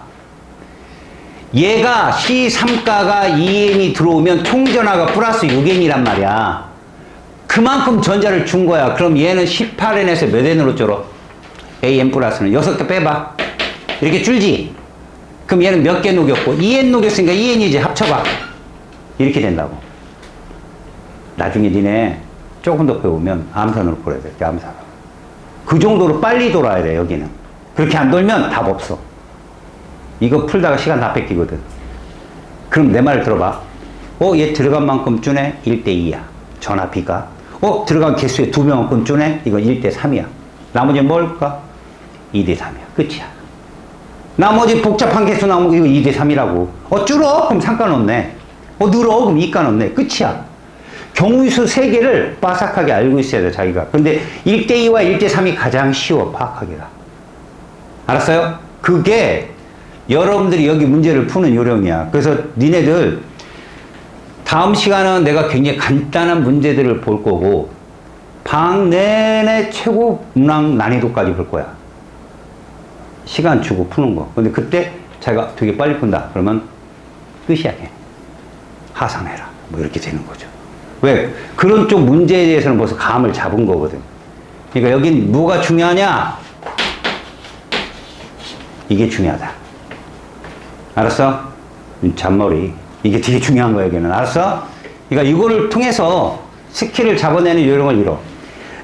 얘가 C3가가 2n이 들어오면 총전화가 플러스 6n이란 말이야. 그만큼 전자를 준 거야. 그럼 얘는 18n에서 몇 n으로 줄어? Am 플러스는 6개 빼봐. 이렇게 줄지? 그럼 얘는 몇 개 녹였고 2n 녹였으니까 2n이지. 합쳐봐. 이렇게 된다고. 나중에 니네 조금 더 배우면 암산으로 풀어야 돼. 암산. 그 정도로 빨리 돌아야 돼 여기는. 그렇게 안 돌면 답 없어. 이거 풀다가 시간 다 뺏기거든. 그럼 내 말을 들어봐. 얘 들어간 만큼 주네? 1대2야. 전화 B가. 들어간 개수에 2명만큼 주네? 이거 1대3이야. 나머지는 뭘까? 2대3이야. 끝이야. 나머지 복잡한 개수 나오면 이거 2대3이라고. 줄어? 그럼 3가 넣네. 늘어? 그럼 2가 넣네. 끝이야. 경우수 세 개를 빠삭하게 알고 있어야 돼, 자기가. 근데 1대2와 1대3이 가장 쉬워, 파악하기가. 알았어요? 그게 여러분들이 여기 문제를 푸는 요령이야. 그래서 니네들 다음 시간은 내가 굉장히 간단한 문제들을 볼 거고, 방 내내 최고 문항 난이도까지 볼 거야. 시간 주고 푸는 거. 근데 그때 자기가 되게 빨리 푼다. 그러면 끝이야, 걔. 하산해라. 뭐 이렇게 되는 거죠. 왜? 그런 쪽 문제에 대해서는 벌써 감을 잡은 거거든. 그러니까 여긴 뭐가 중요하냐? 이게 중요하다. 알았어? 잔머리. 이게 되게 중요한 거야, 여기는. 알았어? 그러니까 이거를 통해서 스킬을 잡아내는 요령을 이뤄.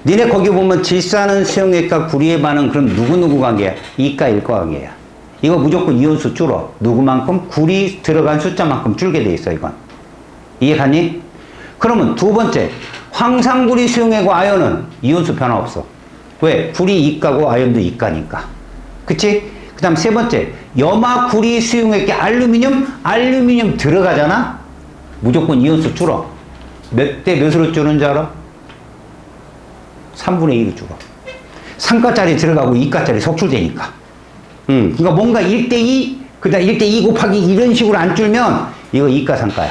니네 거기 보면 질사는 수용액과 구리의 반응, 그럼 누구누구 관계야? 이과 일과 관계야. 이거 무조건 이온수 줄어. 누구만큼? 구리 들어간 숫자만큼 줄게 돼 있어, 이건. 이해 갔니? 그러면 두 번째, 황상구리 수용액과 아연은 이온수 변화 없어. 왜? 구리 이과고 아연도 이과니까. 그치? 그 다음 세 번째, 염화 구리 수용액과 알루미늄 들어가잖아? 무조건 이온수 줄어. 몇 대 몇으로 줄는 줄 알아? 3분의 1로 줄어. 상가짜리 들어가고 이가짜리 속출되니까. 그러니까 뭔가 1대2, 그 다음 1대2 곱하기 이런 식으로 안 줄면 이거 이가 상가야.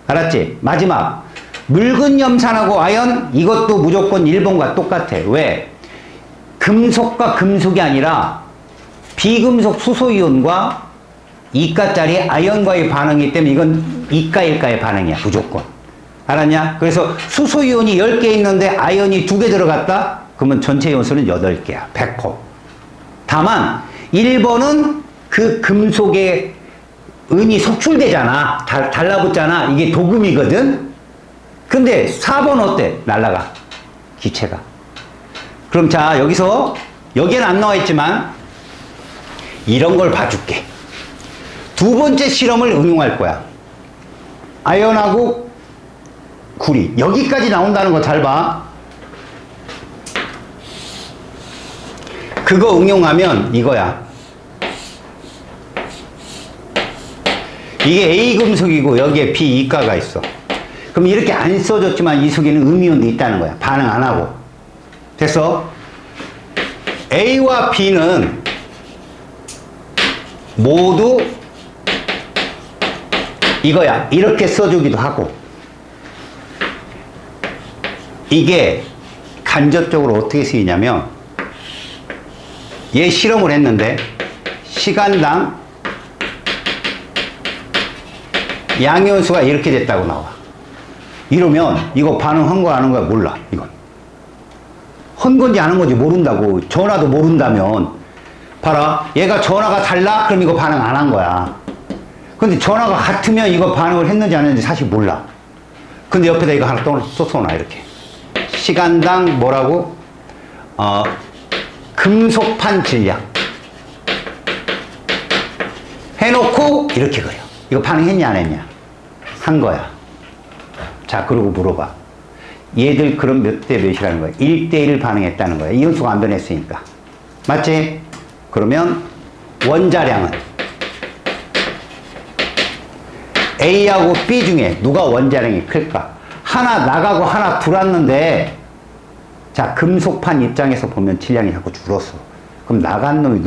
알았지? 마지막. 묽은 염산하고 아연, 이것도 무조건 1번과 똑같아. 왜? 금속과 금속이 아니라 비금속 수소이온과 이가짜리 아연과의 반응이기 때문에 이건 이가 일가의 반응이야. 무조건. 알았냐? 그래서 수소이온이 10개 있는데 아연이 2개 들어갔다? 그러면 전체 이온수는 8개야. 100%. 다만 1번은 그 금속의 은이 속출되잖아. 달라붙잖아. 이게 도금이거든? 근데 4번 어때? 날라가. 기체가. 그럼 자, 여기에는 안 나와 있지만 이런 걸 봐줄게. 두 번째 실험을 응용할 거야. 아연하고 구리. 여기까지 나온다는 거 잘 봐. 그거 응용하면 이거야. 이게 A 금속이고 여기에 B 이가가 있어. 그럼 이렇게 안 써줬지만 이 속에는 음이온도 있다는 거야. 반응 안 하고. 됐어? A와 B는 모두 이거야. 이렇게 써주기도 하고. 이게 간접적으로 어떻게 쓰이냐면, 얘 실험을 했는데 시간당 양이온수가 이렇게 됐다고 나와. 이러면 이거 반응한 거 아는 거야? 몰라. 이건 헌 건지 아는 건지 모른다고. 전화도 모른다면. 봐라, 얘가 전화가 달라? 그럼 이거 반응 안 한 거야. 근데 전화가 같으면 이거 반응을 했는지 안 했는지 사실 몰라. 근데 옆에다 이거 하나 또 써놔. 이렇게 시간당 뭐라고? 금속판 질량 해놓고 이렇게 그려. 이거 반응했냐 안 했냐? 한 거야. 자, 그러고 물어봐. 얘들 그럼 몇 대 몇이라는 거야? 1대1 반응했다는 거야. 이온수가 안 변했으니까. 맞지? 그러면 원자량은 A하고 B 중에 누가 원자량이 클까? 하나 나가고 하나 들어왔는데, 자, 금속판 입장에서 보면 질량이 자꾸 줄었어. 그럼 나간 놈이,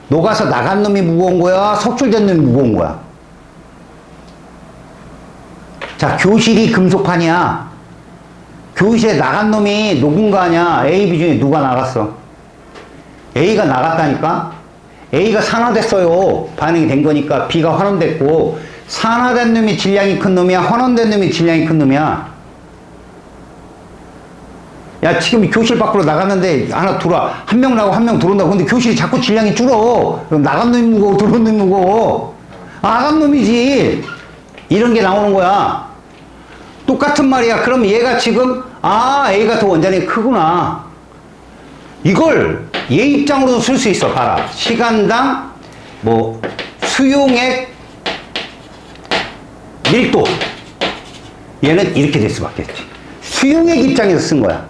녹아서 나간 놈이 무거운 거야? 속출된 놈이 무거운 거야? 자, 교실이 금속판이야. 교실에 나간 놈이 녹은 거 아니야? A, B 중에 누가 나갔어? A가 나갔다니까? A가 산화됐어요. 반응이 된 거니까 B가 환원됐고, 산화된 놈이 질량이 큰 놈이야? 환원된 놈이 질량이 큰 놈이야? 야, 지금 교실 밖으로 나갔는데 하나 들어와. 한 명 나가고 한 명 들어온다고. 근데 교실이 자꾸 질량이 줄어. 그럼 나간 놈이 무거워? 들어온 놈이 무거워? 나간 놈이지. 이런 게 나오는 거야. 똑같은 말이야. 그럼 얘가 지금, A가 더 원자량이 크구나. 이걸 얘 입장으로도 쓸 수 있어. 봐라. 시간당 수용액 밀도. 얘는 이렇게 될 수밖에 없지. 수용액 입장에서 쓴 거야.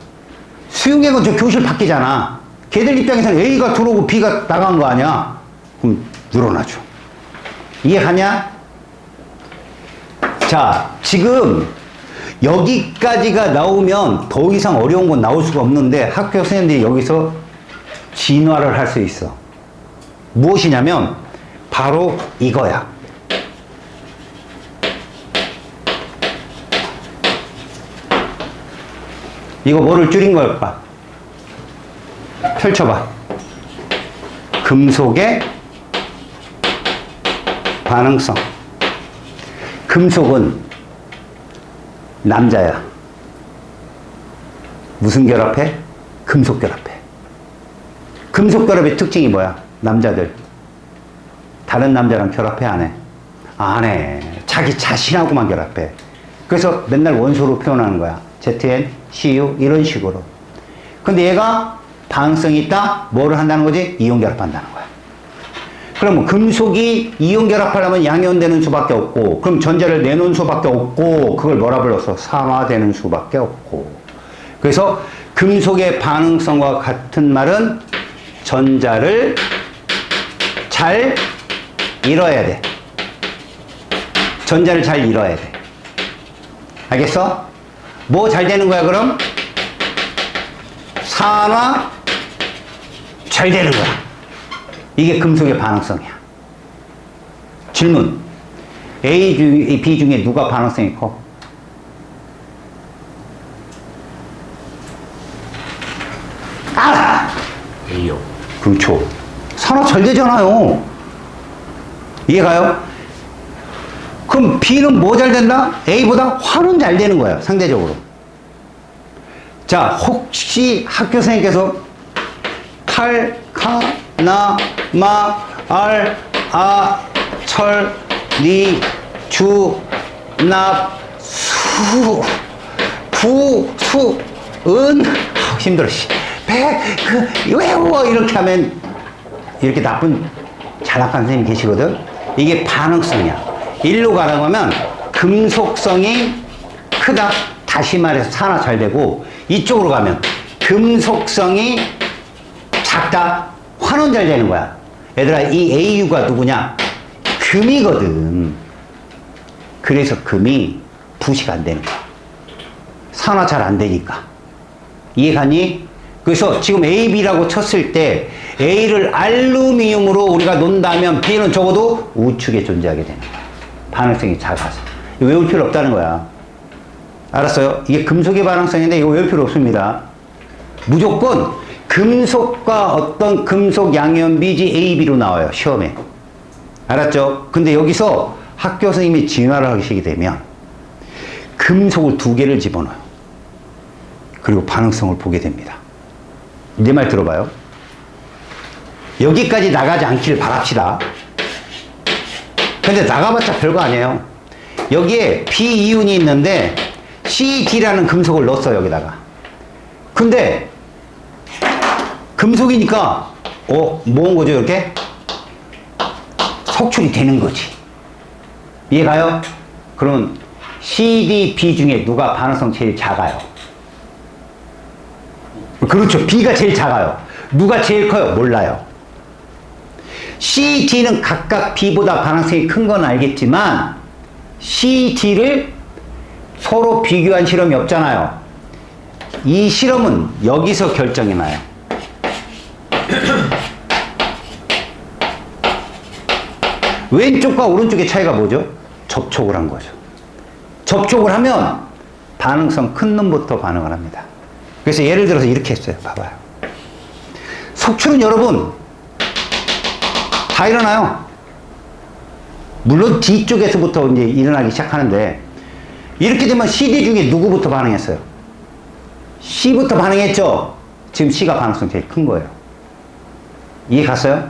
수용액은 저 교실 밖이잖아. 걔들 입장에서는 A가 들어오고 B가 나간 거 아니야? 그럼 늘어나죠. 이해 가냐? 자, 지금 여기까지가 나오면 더 이상 어려운 건 나올 수가 없는데 학교 선생님들이 여기서 진화를 할 수 있어. 무엇이냐면 바로 이거야. 이거 뭐를 줄인 걸까? 펼쳐봐. 금속의 반응성. 금속은 남자야. 무슨 결합해? 금속 결합해. 금속 결합의 특징이 뭐야? 남자들. 다른 남자랑 결합해, 안 해? 안 해. 자기 자신하고만 결합해. 그래서 맨날 원소로 표현하는 거야. ZN, CU, 이런 식으로. 근데 얘가 반응성이 있다? 뭐를 한다는 거지? 이온 결합한다는 거야. 그러면 금속이 이온 결합하려면 양이온되는 수밖에 없고, 그럼 전자를 내놓은 수밖에 없고, 그걸 뭐라 불러서 산화되는 수밖에 없고. 그래서 금속의 반응성과 같은 말은 전자를 잘 잃어야 돼. 전자를 잘 잃어야 돼. 알겠어? 뭐 잘 되는 거야, 그럼? 산화 잘 되는 거야. 이게 금속의 반응성이야. 질문. A, B 중에 누가 반응성이 커? 아! A요. 그렇죠. 산화 잘 되잖아요. 이해가요? 그럼 B는 뭐 잘 된다? A보다 화는 잘 되는 거야, 상대적으로. 자, 혹시 학교 선생님께서 칼, 카, 나, 마, 알, 아, 철, 리, 주, 납, 수, 부, 수, 은, 힘들어, 씨. 백, 외워! 이렇게 하면, 이렇게 나쁜, 잘나간 선생님이 계시거든? 이게 반응성이야. 일로 가라고 하면, 금속성이 크다. 다시 말해서 산화 잘 되고, 이쪽으로 가면, 금속성이 작다. 환원 잘 되는 거야. 얘들아, 이 AU가 누구냐? 금이거든. 그래서 금이 부시가 안 되는 거야. 산화 잘 안 되니까. 이해가니? 그래서 지금 A, B라고 쳤을 때 A를 알루미늄으로 우리가 논다면 B는 적어도 우측에 존재하게 되는 거야. 반응성이 작아서. 외울 필요 없다는 거야. 알았어요? 이게 금속의 반응성인데 이거 외울 필요 없습니다. 무조건 금속과 어떤 금속 양이온 비지 A, B로 나와요. 시험에. 알았죠? 근데 여기서 학교 선생님이 진화를 하시게 되면 금속을 2개를 집어넣어요. 그리고 반응성을 보게 됩니다. 내 말 들어봐요. 여기까지 나가지 않기를 바랍시다. 근데 나가봤자 별거 아니에요. 여기에 B이온이 있는데 CD라는 금속을 넣었어, 여기다가. 근데 금속이니까 뭐온 거죠, 이렇게? 석출이 되는 거지. 이해가요? 그러면 CD, B 중에 누가 반응성 제일 작아요? 그렇죠. B가 제일 작아요. 누가 제일 커요? 몰라요. C, D는 각각 B보다 반응성이 큰 건 알겠지만 C, D를 서로 비교한 실험이 없잖아요. 이 실험은 여기서 결정이 나요. 왼쪽과 오른쪽의 차이가 뭐죠? 접촉을 한 거죠. 접촉을 하면 반응성 큰 놈부터 반응을 합니다. 그래서 예를 들어서 이렇게 했어요. 봐봐요. 석출은 여러분 다 일어나요. 물론 뒤쪽에서부터 이제 일어나기 시작하는데 이렇게 되면 CD 중에 누구부터 반응했어요? C부터 반응했죠? 지금 C가 반응성 제일 큰 거예요. 이해 갔어요?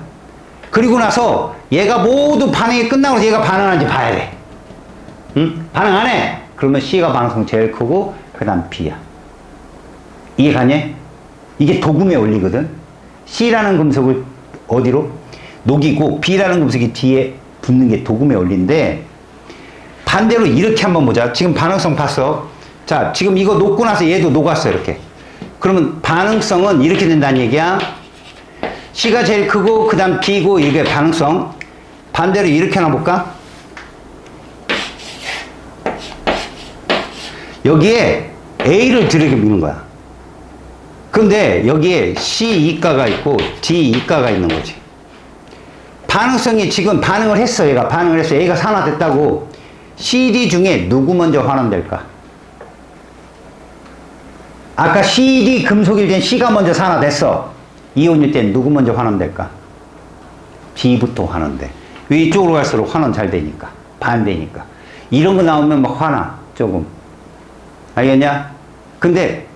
그리고 나서 얘가 모두 반응이 끝나고 얘가 반응하는지 봐야 돼. 응? 반응 안 해? 그러면 C가 반응성 제일 크고 그 다음 B야. 이해 가냐? 이게 도금의 원리거든. C라는 금속을 어디로? 녹이고 B라는 금속이 뒤에 붙는 게 도금의 원리인데 반대로 이렇게 한번 보자. 지금 반응성 봤어. 자, 지금 이거 녹고 나서 얘도 녹았어, 이렇게. 그러면 반응성은 이렇게 된다는 얘기야. C가 제일 크고 그 다음 B고 이게 반응성. 반대로 이렇게 하나 볼까? 여기에 A를 들이미는 거야. 근데 여기에 C 이가가 있고 D 이가가 있는 거지. 반응성이 지금 반응을 했어. 얘가 반응을 했어. A가 산화됐다고. CD 중에 누구 먼저 환원될까? 아까 CD 금속일 땐 C가 먼저 산화됐어. 이온일 땐 누구 먼저 환원될까? B부터 환원돼. 왜 이쪽으로 갈수록 환원 잘 되니까. 반대니까. 이런 거 나오면 막 화나. 조금. 알겠냐? 근데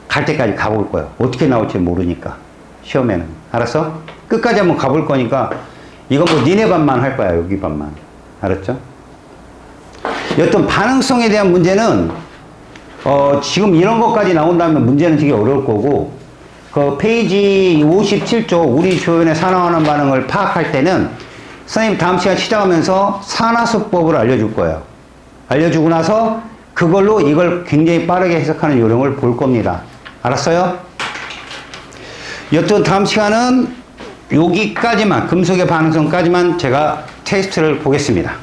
갈 때까지 가볼 거야. 어떻게 나올지 모르니까. 시험에는. 알았어? 끝까지 한번 가볼 거니까 이건 뭐 니네 반만 할 거야. 여기 반만. 알았죠? 여튼 반응성에 대한 문제는 지금 이런 것까지 나온다면 문제는 되게 어려울 거고 그 페이지 57쪽 우리 조연의 산화환원 반응을 파악할 때는 선생님 다음 시간 시작하면서 산화수법을 알려줄 거예요. 알려주고 나서 그걸로 이걸 굉장히 빠르게 해석하는 요령을 볼 겁니다. 알았어요? 여튼 다음 시간은 여기까지만 금속의 반응성까지만 제가 테스트를 보겠습니다.